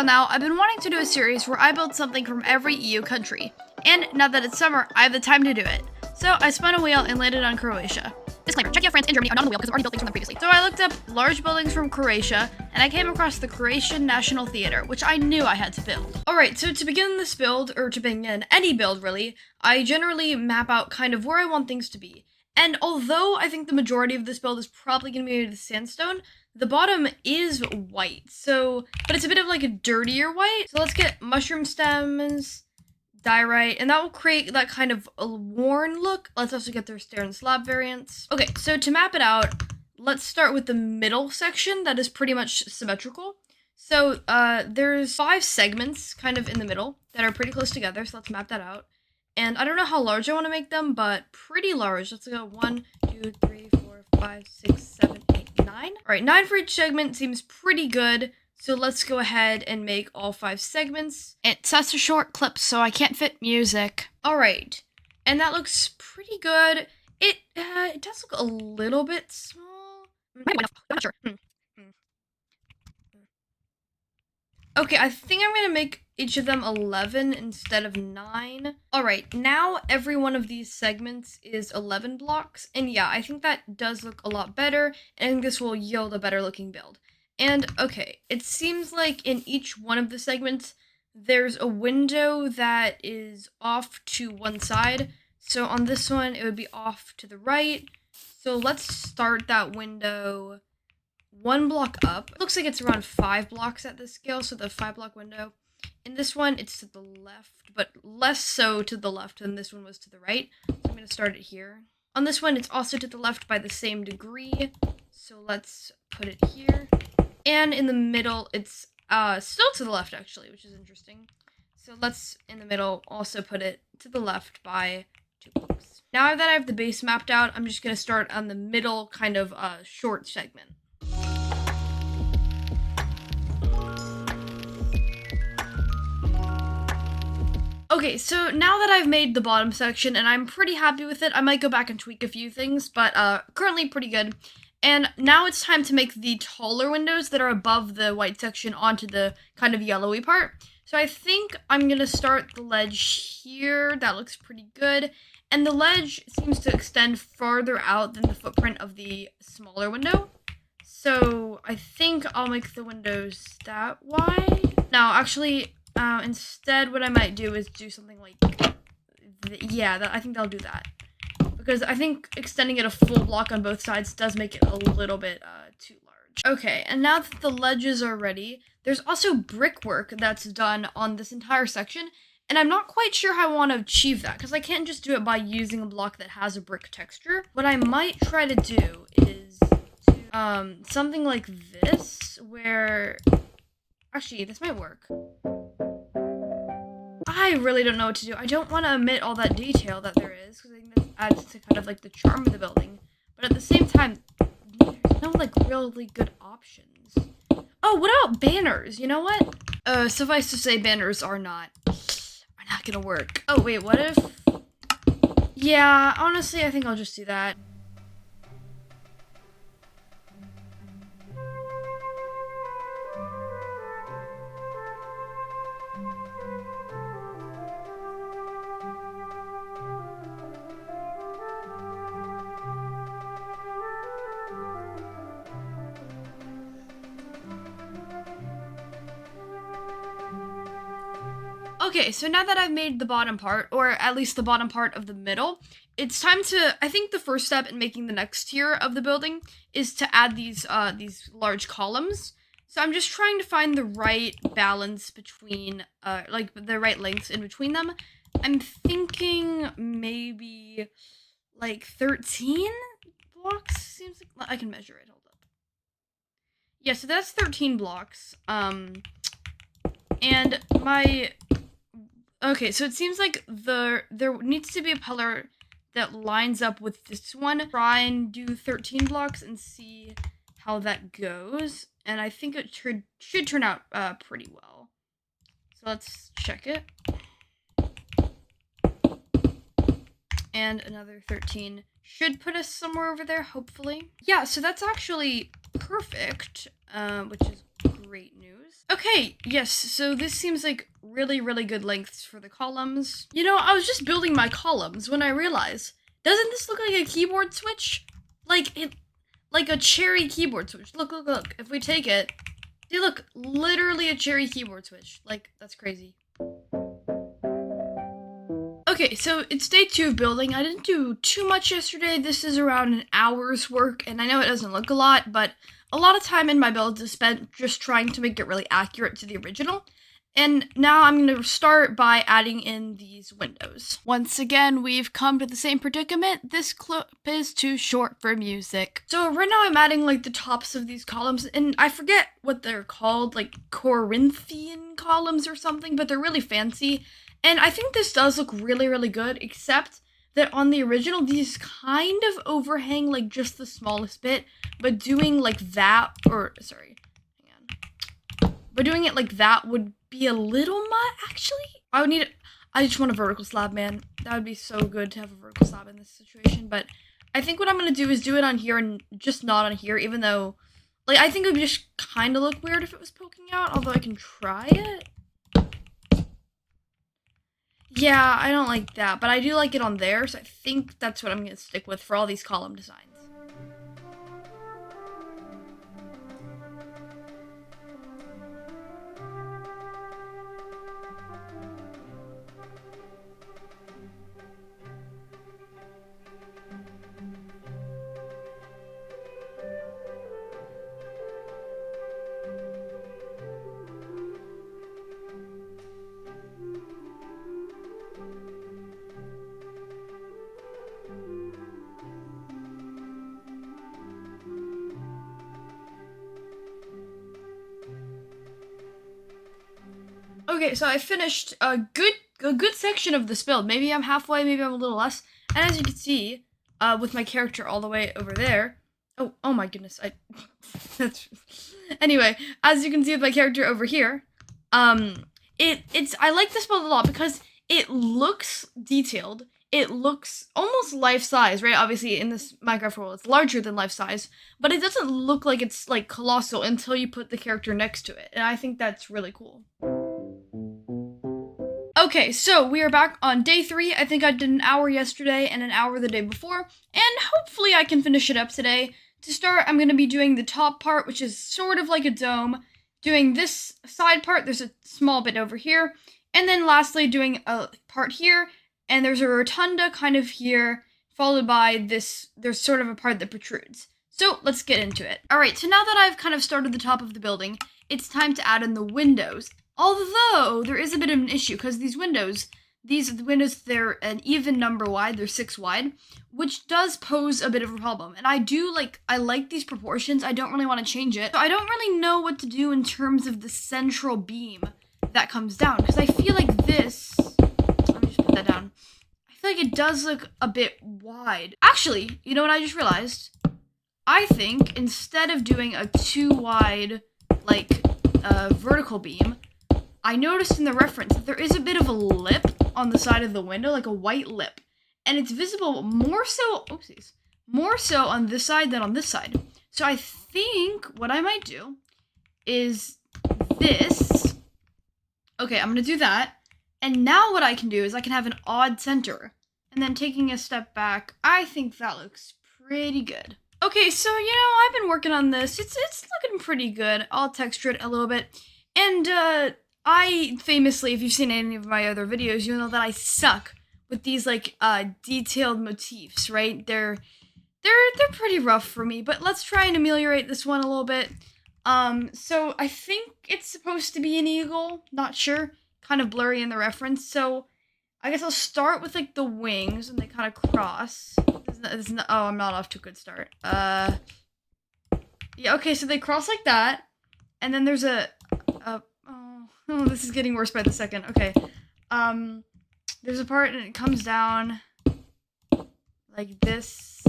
while now, I've been wanting to do a series where I build something from every EU country. And now that it's summer, I have the time to do it. So I spun a wheel and landed on Croatia. Disclaimer, Czechia, France, and Germany are not on the wheel because I've already built things from them previously. So I looked up large buildings from Croatia, and I came across the Croatian National Theater, which I knew I had to build. Alright, so to begin this build, or to begin any build really, I generally map out kind of where I want things to be. And although I think the majority of this build is probably going to be made of sandstone, the bottom is white, but it's a bit of like a dirtier white. So let's get mushroom stems, diorite, and that will create that kind of a worn look. Let's also get their stair and slab variants. Okay, so to map it out, let's start with the middle section that is pretty much symmetrical. So there's 5 segments kind of in the middle that are pretty close together, so let's map that out. And I don't know how large I want to make them, but pretty large. Let's go 1, 2, 3, 4, 5, 6, 7, 8, 9. All right, 9 for each segment seems pretty good. So let's go ahead and make all 5 segments. It's such a short clip, so I can't fit music. All right, and that looks pretty good. It does look a little bit small. I'm not sure. Okay, I think I'm gonna make each of them 11 instead of 9. All right, now every one of these segments is 11 blocks. And yeah, I think that does look a lot better. And I think this will yield a better looking build. And okay, it seems like in each one of the segments, there's a window that is off to one side. So on this one, it would be off to the right. So let's start that window 1 block up. It looks like it's around 5 blocks at this scale, so the 5-block window. In this one, it's to the left, but less so to the left than this one was to the right. So I'm going to start it here. On this one, it's also to the left by the same degree, so let's put it here. And in the middle, it's still to the left, actually, which is interesting. So let's, in the middle, also put it to the left by 2 blocks. Now that I have the base mapped out, I'm just going to start on the middle kind of short segment. Okay, so now that I've made the bottom section and I'm pretty happy with it, I might go back and tweak a few things, but currently pretty good. And now it's time to make the taller windows that are above the white section onto the kind of yellowy part. So I think I'm going to start the ledge here. That looks pretty good. And the ledge seems to extend farther out than the footprint of the smaller window. So I think I'll make the windows that wide. Now, actually, instead what I might do is do something like, I think I'll do that. Because I think extending it a full block on both sides does make it a little bit too large. Okay, and now that the ledges are ready, there's also brickwork that's done on this entire section, and I'm not quite sure how I want to achieve that, because I can't just do it by using a block that has a brick texture. What I might try to do is something like this, where... Actually, this might work. I really don't know what to do. I don't want to omit all that detail that there is, because I think this adds to kind of like the charm of the building. But at the same time, there's no like really good options. Oh, what about banners? You know what? Suffice to say, banners are not gonna work. Oh wait, what if? Yeah, honestly, I think I'll just do that. Okay, so now that I've made the bottom part, or at least the bottom part of the middle, it's time to, I think the first step in making the next tier of the building is to add these large columns. So I'm just trying to find the right balance between, like the right lengths in between them. I'm thinking maybe like 13 blocks, seems like, I can measure it, hold up. Yeah, so that's 13 blocks, and okay, so it seems like there needs to be a pillar that lines up with this one. Try and do 13 blocks and see how that goes. And I think it should turn out pretty well. So let's check it. And another 13 should put us somewhere over there, hopefully. Yeah, so that's actually perfect, which is great news. Okay, yes, so this seems like really, really good lengths for the columns. You know, I was just building my columns when I realized, doesn't this look like a keyboard switch? Like a cherry keyboard switch. Look, look, look. If we take it, they look literally a cherry keyboard switch. Like, that's crazy. Okay, so it's day 2 of building. I didn't do too much yesterday. This is around an hour's work, and I know it doesn't look a lot, but a lot of time in my builds is spent just trying to make it really accurate to the original. And now I'm going to start by adding in these windows. Once again, we've come to the same predicament. This clip is too short for music. So right now I'm adding like the tops of these columns, and I forget what they're called, like Corinthian columns or something, but they're really fancy. And I think this does look really, really good, except that on the original, these kind of overhang like just the smallest bit, but doing like that, or sorry, hang on. But doing it like that would be a little much, actually. I just want a vertical slab, man. That would be so good to have a vertical slab in this situation, but I think what I'm going to do is do it on here and just not on here, even though, like, I think it would just kind of look weird if it was poking out, although I can try it. Yeah, I don't like that, but I do like it on there, so I think that's what I'm going to stick with for all these column designs. Okay, so I finished a good section of this build. Maybe I'm halfway, maybe I'm a little less. And as you can see, with my character all the way over there. Oh my goodness, anyway, as you can see with my character over here, I like this build a lot because it looks detailed. It looks almost life-size, right? Obviously, in this Minecraft world, it's larger than life-size, but it doesn't look like it's, like, colossal until you put the character next to it, and I think that's really cool. Okay, so we are back on day 3. I think I did an hour yesterday and an hour the day before, and hopefully I can finish it up today. To start, I'm going to be doing the top part, which is sort of like a dome, doing this side part, there's a small bit over here, and then lastly doing a part here, and there's a rotunda kind of here, followed by this, there's sort of a part that protrudes. So let's get into it. Alright, so now that I've kind of started the top of the building, it's time to add in the windows. Although, there is a bit of an issue, because these windows, they're an even number wide, they're 6 wide, which does pose a bit of a problem. And I like these proportions, I don't really want to change it. So I don't really know what to do in terms of the central beam that comes down, because I feel like this, let me just put that down, I feel like it does look a bit wide. Actually, you know what I just realized? I think instead of doing a too wide, like, vertical beam, I noticed in the reference that there is a bit of a lip on the side of the window, like a white lip. And it's visible more so on this side than on this side. So I think what I might do is this. Okay, I'm going to do that. And now what I can do is I can have an odd center. And then taking a step back, I think that looks pretty good. Okay, so, you know, I've been working on this. It's looking pretty good. I'll texture it a little bit. And, I famously, if you've seen any of my other videos, you know that I suck with these, like, detailed motifs, right? They're pretty rough for me, but let's try and ameliorate this one a little bit. So I think it's supposed to be an eagle, not sure, kind of blurry in the reference, so I guess I'll start with, like, the wings, and they kind of cross. Oh, I'm not off to a good start. Yeah, okay, so they cross like that, and then there's oh, this is getting worse by the second. Okay. There's a part and it comes down like this.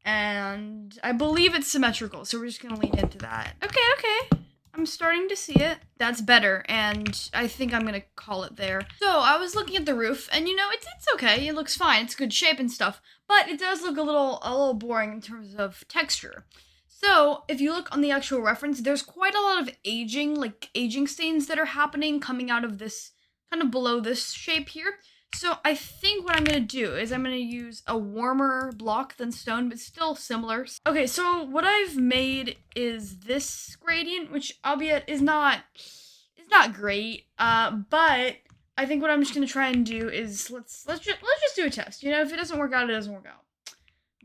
And I believe it's symmetrical, so we're just gonna lean into that. Okay. I'm starting to see it. That's better, and I think I'm gonna call it there. So, I was looking at the roof, and you know, it's okay. It looks fine. It's good shape and stuff, but it does look a little boring in terms of texture. So, if you look on the actual reference, there's quite a lot of aging, like aging stains that are happening coming out of this, kind of below this shape here. So, I think what I'm going to do is I'm going to use a warmer block than stone, but still similar. Okay, so what I've made is this gradient, which albeit is not great, but I think what I'm just going to try and do is let's just do a test. You know, if it doesn't work out, it doesn't work out.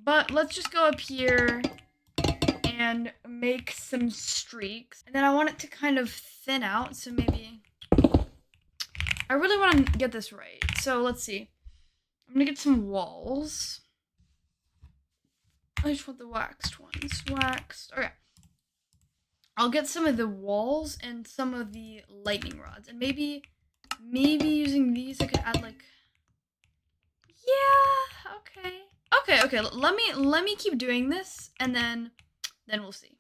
But let's just go up here and make some streaks. And then I want it to kind of thin out, so maybe... I really want to get this right. So let's see. I'm gonna get some walls. I just want the waxed ones. Waxed. Okay. I'll get some of the walls and some of the lightning rods. And maybe using these I could add like... Yeah, okay. Okay, let me keep doing this and then we'll see.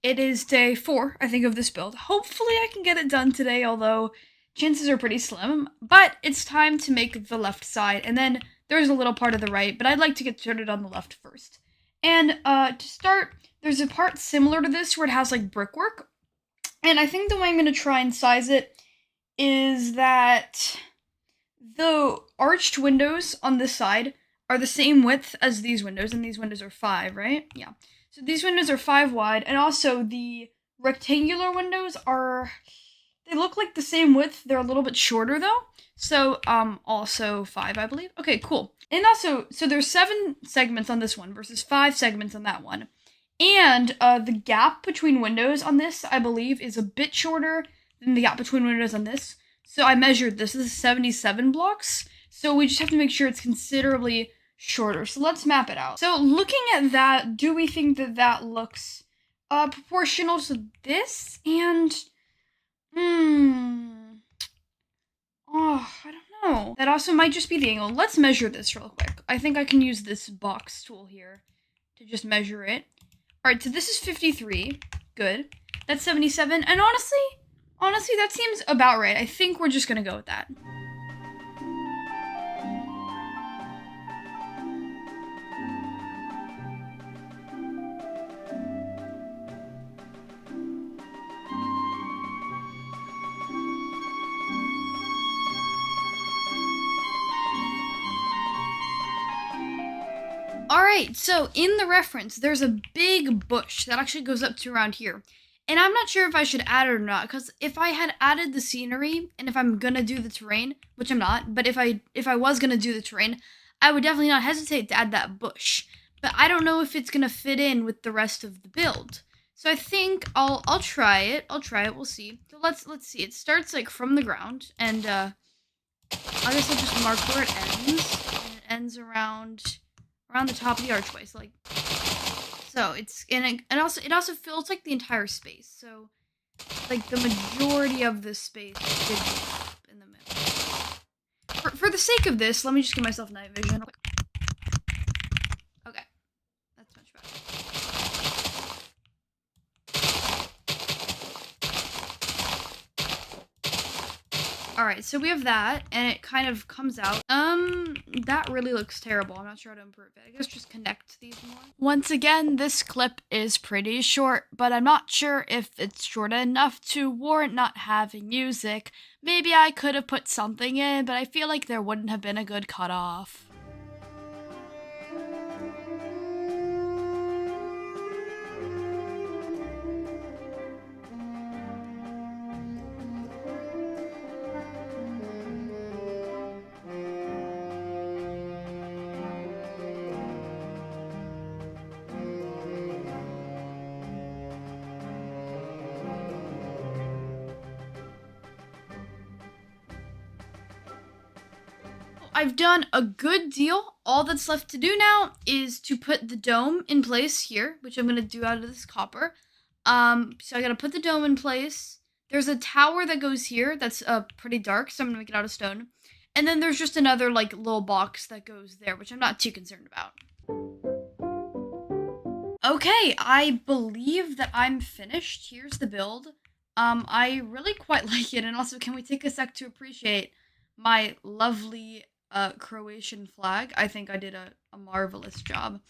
It is day 4, I think, of this build. Hopefully I can get it done today, although chances are pretty slim. But it's time to make the left side, and then there's a little part of the right, but I'd like to get started on the left first. And to start, there's a part similar to this where it has like brickwork. And I think the way I'm going to try and size it is that the arched windows on this side are the same width as these windows, and these windows are 5, right? Yeah. So these windows are 5 wide, and also the rectangular windows they look like the same width. They're a little bit shorter though. So also 5, I believe. Okay, cool. And also, so there's 7 segments on this one versus 5 segments on that one. And the gap between windows on this, I believe, is a bit shorter than the gap between windows on this. So I measured this. This is 77 blocks. So we just have to make sure it's considerably shorter. So let's map it out. So looking at that, do we think that that looks proportional to this? And oh, I don't know. That also might just be the angle. Let's measure this real quick. I think I can use this box tool here to just measure it. All right, so this is 53. Good. That's 77. And honestly, that seems about right. I think we're just gonna go with that. Alright, so in the reference, there's a big bush that actually goes up to around here. And I'm not sure if I should add it or not, because if I had added the scenery, and if I'm gonna do the terrain, which I'm not, but if I was gonna do the terrain, I would definitely not hesitate to add that bush. But I don't know if it's gonna fit in with the rest of the build. So I think I'll try it. We'll see. So let's see. It starts like from the ground, and I guess I'll just mark where it ends. And it ends around the top of the archway. So it's and it also fills like the entire space. So like the majority of this space did in the middle. For the sake of this, let me just give myself night vision. Okay, that's much better. All right, so we have that, and it kind of comes out. That really looks terrible. I'm not sure how to improve it. I guess just connect these more. Once again, this clip is pretty short, but I'm not sure if it's short enough to warrant not having music. Maybe I could have put something in, but I feel like there wouldn't have been a good cutoff. I've done a good deal. All that's left to do now is to put the dome in place here, which I'm going to do out of this copper. So I got to put the dome in place. There's a tower that goes here that's pretty dark, so I'm going to make it out of stone. And then there's just another like little box that goes there, which I'm not too concerned about. Okay, I believe that I'm finished. Here's the build. I really quite like it, and also can we take a sec to appreciate my lovely Croatian flag? I think I did a marvelous job.